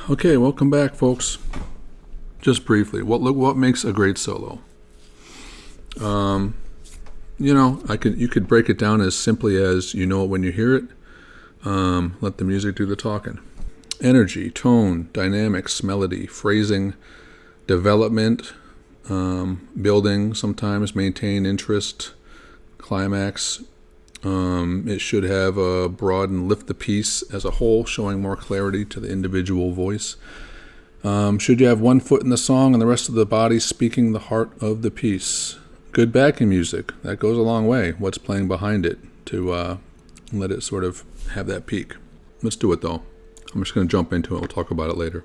Okay, welcome back, folks. Just briefly, what makes a great solo? You could break it down as simply as you know it when you hear it. Let the music do the talking. Energy, tone, dynamics, melody, phrasing, development, building, sometimes maintain interest, climax. It should have a broad and lift the piece as a whole, showing more clarity to the individual voice. Should you have one foot in the song and the rest of the body speaking the heart of the piece? Good backing music, that goes a long way. What's playing behind it to let it sort of have that peak. Let's do it though. I'm just going to jump into it. We'll talk about it later.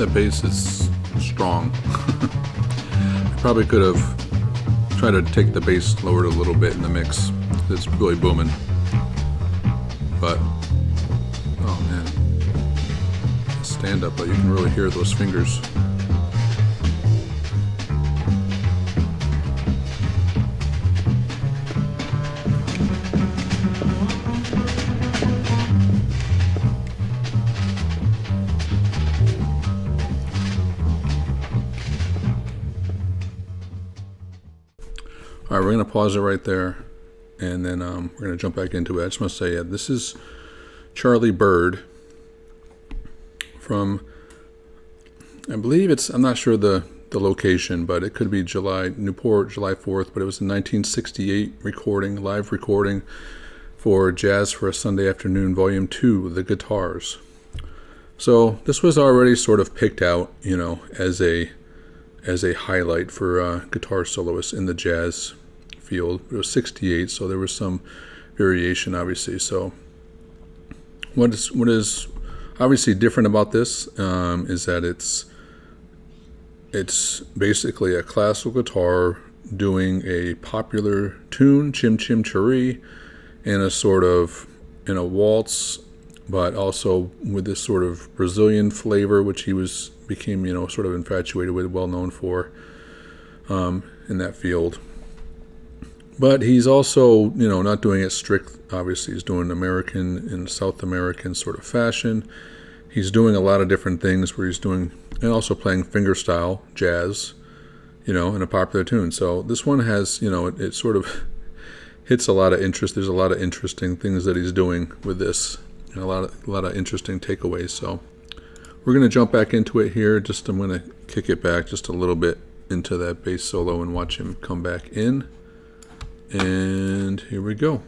That bass is strong. I probably could have tried to take the bass lowered a little bit in the mix. It's really booming. But, oh man. Stand up, but you can really hear those fingers. All right, we're going to pause it right there, and then we're going to jump back into it. I just want to say, this is Byrd from, I believe I'm not sure the location, but it could be Newport, July 4th, but it was a 1968 live recording for Jazz for a Sunday Afternoon, Volume 2, The Guitars. So this was already sort of picked out, as a highlight for guitar soloists in the jazz field. It was 68, so there was some variation, obviously. So what is obviously different about this is that it's basically a classical guitar doing a popular tune, Chim Chim Cheree, in a waltz, but also with this sort of Brazilian flavor, which he became sort of infatuated with, well known for in that field. But he's also not doing it strict. Obviously, he's doing American and South American sort of fashion. He's doing a lot of different things where he's doing, and also playing fingerstyle jazz, in a popular tune. So this one has, it sort of hits a lot of interest. There's a lot of interesting things that he's doing with this, and a lot of interesting takeaways. So we're going to jump back into it here. I'm going to kick it back just a little bit into that bass solo and watch him come back in. And here we go.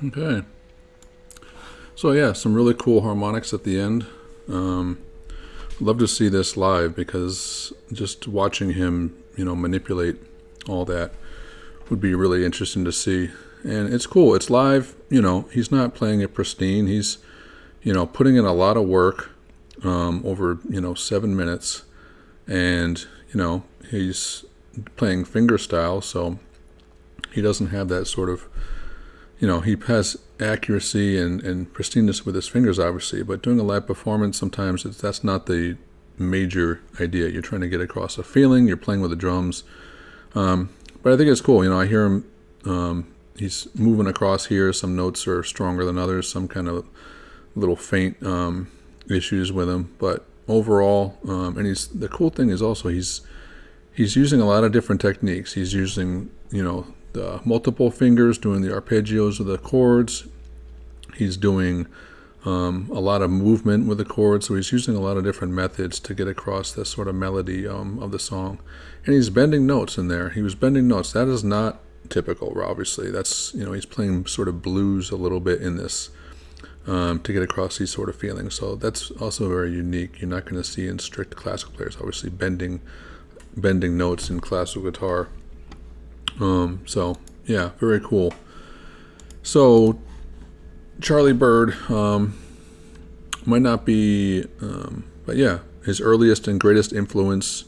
Okay. So yeah, some really cool harmonics at the end. Love to see this live because just watching him, manipulate all that would be really interesting to see. And it's cool. It's live. He's not playing it pristine. He's, putting in a lot of work over, 7 minutes. And, he's playing fingerstyle, so he doesn't have that sort of, he has accuracy and pristineness with his fingers, obviously, but doing a live performance, sometimes that's not the major idea. You're trying to get across a feeling, you're playing with the drums. But I think it's cool. I hear him, he's moving across here. Some notes are stronger than others, some kind of little faint issues with him. But overall, and the cool thing is also he's he's using a lot of different techniques. He's using, the multiple fingers, doing the arpeggios of the chords. He's doing a lot of movement with the chords, so he's using a lot of different methods to get across this sort of melody of the song. And he's bending notes in there. He was bending notes. That is not typical, obviously. That's, he's playing sort of blues a little bit in this to get across these sort of feelings. So that's also very unique. You're not going to see in strict classical players, obviously, bending notes in classical guitar. So, yeah, very cool. So, Charlie Byrd might not be, but yeah, his earliest and greatest influence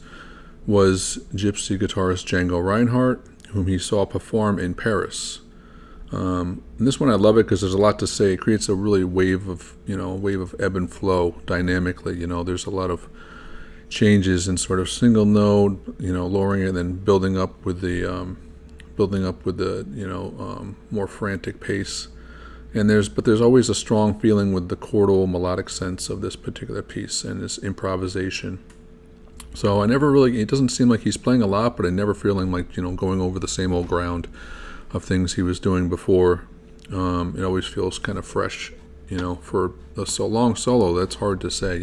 was gypsy guitarist Django Reinhardt, whom he saw perform in Paris. And this one I love it because there's a lot to say. It creates a really wave of ebb and flow dynamically. There's a lot of changes in sort of single note, lowering it and then building up with the more frantic pace. And there's always a strong feeling with the chordal melodic sense of this particular piece and this improvisation. So it doesn't seem like he's playing a lot, but I never feel him like, going over the same old ground of things he was doing before. It always feels kind of fresh, for a so long solo. That's hard to say.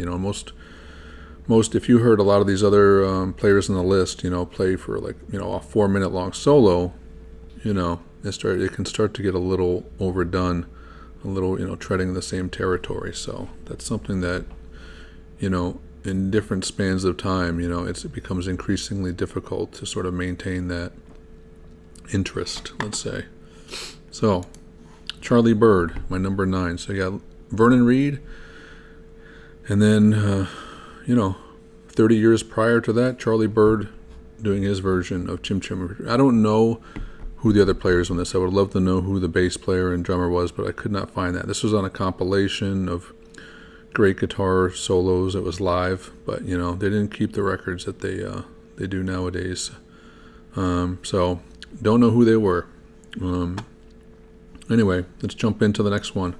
Most if you heard a lot of these other players on the list, play for like, a 4-minute long solo, it can start to get a little overdone, a little, treading the same territory. So that's something that, in different spans of time, it becomes increasingly difficult to sort of maintain that interest, let's say. So, Charlie Byrd, my number 9. So, yeah, Vernon Reid, and then, 30 years prior to that, Charlie Byrd doing his version of Chim Chim. I don't know who the other players on this. I would love to know who the bass player and drummer was, but I could not find that. This was on a compilation of great guitar solos. It was live, but they didn't keep the records that they do nowadays. So don't know who they were. Anyway, let's jump into the next one.